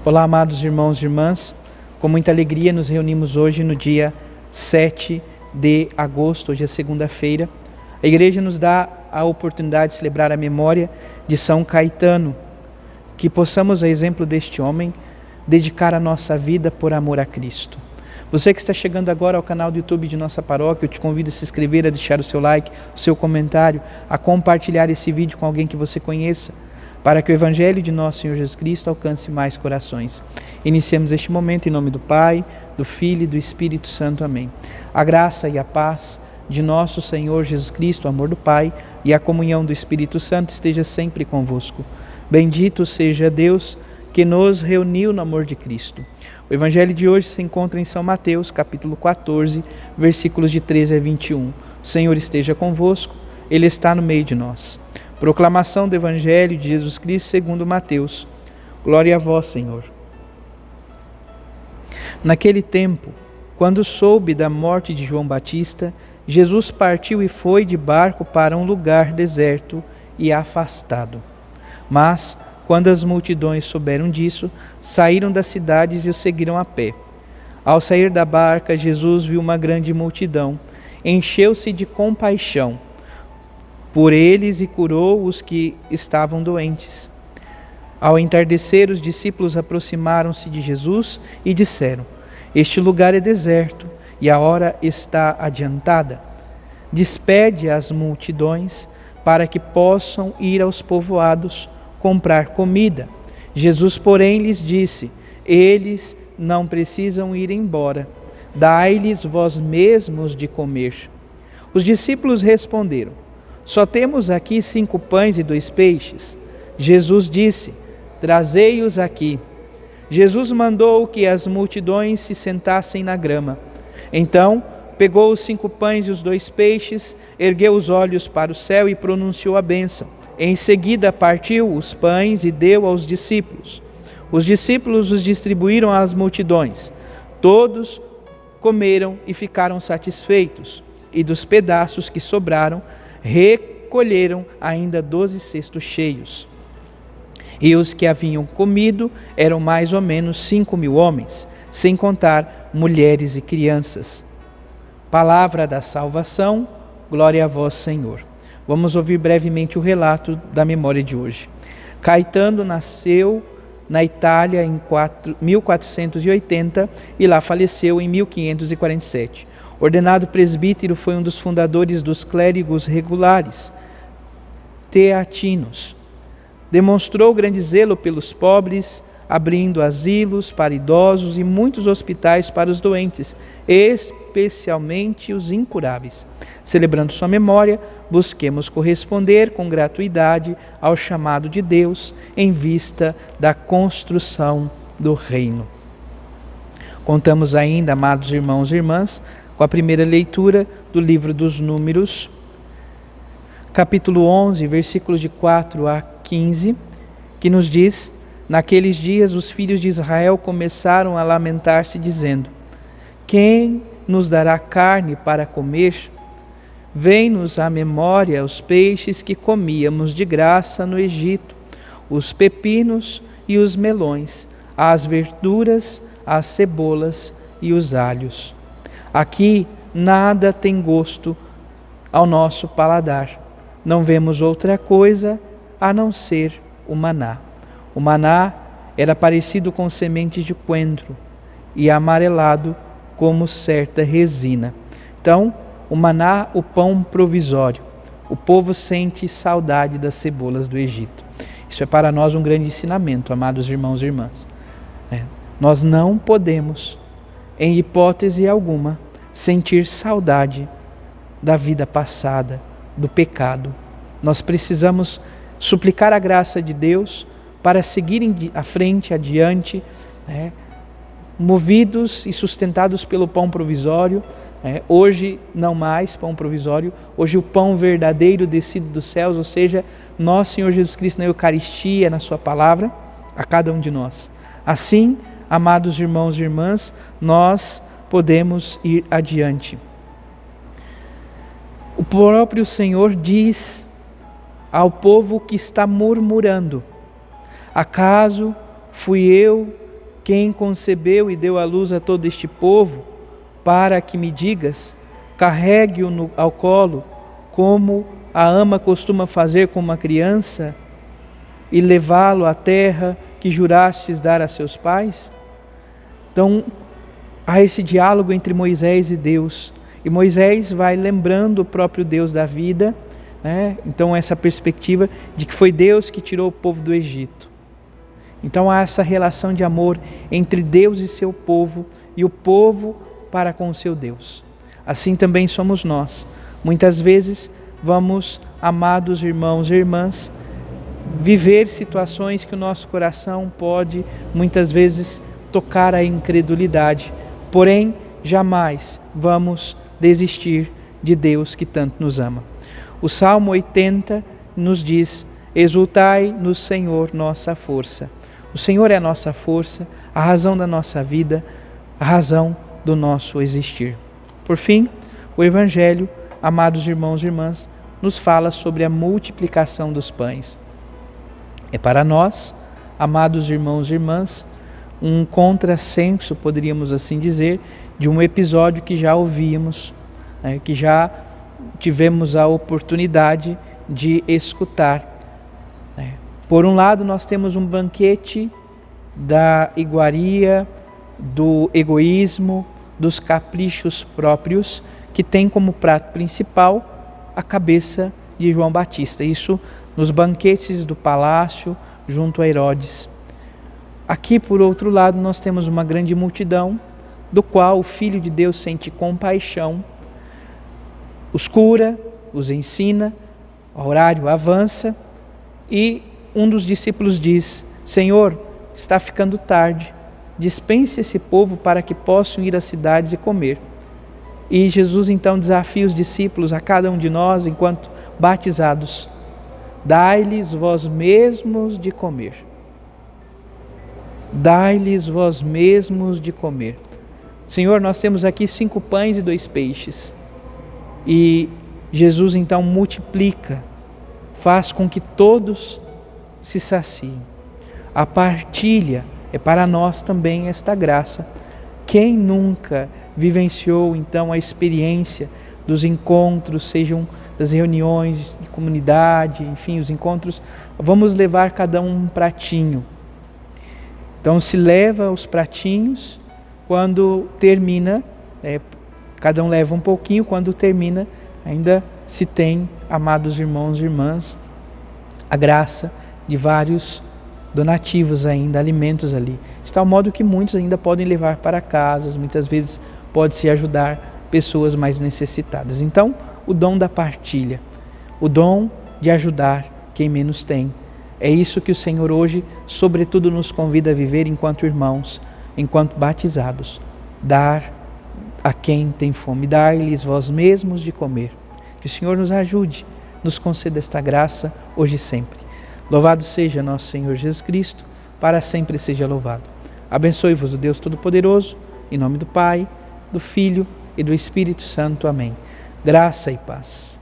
Olá, amados irmãos e irmãs, com muita alegria nos reunimos hoje no dia 7 de agosto, hoje é segunda-feira. A igreja nos dá a oportunidade de celebrar a memória de São Caetano, que possamos, a exemplo deste homem, dedicar a nossa vida por amor a Cristo. Você que está chegando agora ao canal do YouTube de nossa paróquia, eu te convido a se inscrever, a deixar o seu like, o seu comentário, a compartilhar esse vídeo com alguém que você conheça, para que o Evangelho de nosso Senhor Jesus Cristo alcance mais corações. Iniciemos este momento em nome do Pai, do Filho e do Espírito Santo. Amém. A graça e a paz de nosso Senhor Jesus Cristo, o amor do Pai e a comunhão do Espírito Santo esteja sempre convosco. Bendito seja Deus que nos reuniu no amor de Cristo. O Evangelho de hoje se encontra em São Mateus, capítulo 14, versículos de 13 a 21. O Senhor esteja convosco, Ele está no meio de nós. Proclamação do Evangelho de Jesus Cristo segundo Mateus. Glória a vós, Senhor. Naquele tempo, quando soube da morte de João Batista, Jesus partiu e foi de barco para um lugar deserto e afastado. Mas, quando as multidões souberam disso, saíram das cidades e o seguiram a pé. Ao sair da barca, Jesus viu uma grande multidão, encheu-se de compaixão por eles e curou os que estavam doentes. Ao entardecer, os discípulos aproximaram-se de Jesus e disseram: Este lugar é deserto e a hora está adiantada. Despede as multidões para que possam ir aos povoados comprar comida. Jesus, porém, lhes disse: Eles não precisam ir embora. Dai-lhes vós mesmos de comer. Os discípulos responderam: Só temos aqui 5 pães e 2 peixes. Jesus disse: Trazei-os aqui. Jesus mandou que as multidões se sentassem na grama. Então, pegou os 5 pães e os 2 peixes, ergueu os olhos para o céu e pronunciou a bênção. Em seguida, partiu os pães e deu aos discípulos. Os discípulos os distribuíram às multidões. Todos comeram e ficaram satisfeitos. E dos pedaços que sobraram, recolheram ainda 12 cestos cheios. E os que haviam comido eram mais ou menos 5.000 homens, sem contar mulheres e crianças. Palavra da salvação, glória a vós, Senhor. Vamos ouvir brevemente o relato da memória de hoje. Caetano nasceu na Itália em 1480 e lá faleceu em 1547. Ordenado presbítero, foi um dos fundadores dos clérigos regulares, teatinos. Demonstrou grande zelo pelos pobres, abrindo asilos para idosos e muitos hospitais para os doentes, especialmente os incuráveis. Celebrando sua memória, busquemos corresponder com gratuidade ao chamado de Deus em vista da construção do reino. Contamos ainda, amados irmãos e irmãs, com a primeira leitura do livro dos Números, capítulo 11, versículos de 4 a 15, que nos diz: Naqueles dias os filhos de Israel começaram a lamentar-se, dizendo: Quem nos dará carne para comer? Vem-nos à memória os peixes que comíamos de graça no Egito, os pepinos e os melões, as verduras, as cebolas e os alhos. Aqui nada tem gosto ao nosso paladar. Não vemos outra coisa a não ser o maná. O maná era parecido com sementes de coentro e amarelado como certa resina. Então, o maná, o pão provisório. O povo sente saudade das cebolas do Egito. Isso é para nós um grande ensinamento, amados irmãos e irmãs. Nós não podemos, em hipótese alguma, sentir saudade da vida passada, do pecado. Nós precisamos suplicar a graça de Deus para seguirem à frente, adiante, movidos e sustentados pelo pão provisório. Hoje não mais pão provisório, hoje o pão verdadeiro descido dos céus, ou seja, nosso Senhor Jesus Cristo na Eucaristia, na sua palavra, a cada um de nós. Assim, amados irmãos e irmãs, nós podemos ir adiante. O próprio Senhor diz ao povo que está murmurando: acaso fui eu quem concebeu e deu à luz a todo este povo, para que me digas, carregue-o ao colo, como a ama costuma fazer com uma criança, e levá-lo à terra que jurastes dar a seus pais? Então, há esse diálogo entre Moisés e Deus, e Moisés vai lembrando o próprio Deus da vida, né? Então essa perspectiva de que foi Deus que tirou o povo do Egito. Então há essa relação de amor entre Deus e seu povo, e o povo para com o seu Deus. Assim também somos nós. Muitas vezes vamos, amados irmãos e irmãs, viver situações que o nosso coração pode muitas vezes tocar a incredulidade, porém jamais vamos desistir de Deus que tanto nos ama. O Salmo 80 nos diz: exultai no Senhor nossa força. O Senhor é a nossa força, a razão da nossa vida, a razão do nosso existir. Por fim, o Evangelho, amados irmãos e irmãs, nos fala sobre a multiplicação dos pães. É para nós, amados irmãos e irmãs, um contrassenso, poderíamos assim dizer, de um episódio que já ouvimos, né, que já tivemos a oportunidade de escutar. Por um lado, nós temos um banquete da iguaria, do egoísmo, dos caprichos próprios, que tem como prato principal a cabeça de João Batista. Isso nos banquetes do palácio, junto a Herodes. Aqui, por outro lado, nós temos uma grande multidão, do qual o Filho de Deus sente compaixão, os cura, os ensina, o horário avança, e um dos discípulos diz: Senhor, está ficando tarde, dispense esse povo para que possam ir às cidades e comer. E Jesus então desafia os discípulos, a cada um de nós, enquanto batizados: dai-lhes vós mesmos de comer. Dai-lhes vós mesmos de comer. Senhor, nós temos aqui 5 pães e 2 peixes. E Jesus então multiplica, faz com que todos se saciem. A partilha é para nós também esta graça. Quem nunca vivenciou então a experiência dos encontros, sejam das reuniões de comunidade, enfim, os encontros, vamos levar cada um pratinho. Então se leva os pratinhos, quando termina, cada um leva um pouquinho, quando termina, ainda se tem, amados irmãos e irmãs, a graça de vários donativos ainda, alimentos ali. De tal modo que muitos ainda podem levar para casas, muitas vezes pode-se ajudar pessoas mais necessitadas. Então, o dom da partilha, o dom de ajudar quem menos tem. É isso que o Senhor hoje, sobretudo, nos convida a viver enquanto irmãos, enquanto batizados. Dar a quem tem fome, dar-lhes vós mesmos de comer. Que o Senhor nos ajude, nos conceda esta graça hoje e sempre. Louvado seja nosso Senhor Jesus Cristo, para sempre seja louvado. Abençoe-vos o Deus Todo-Poderoso, em nome do Pai, do Filho e do Espírito Santo. Amém. Graça e paz.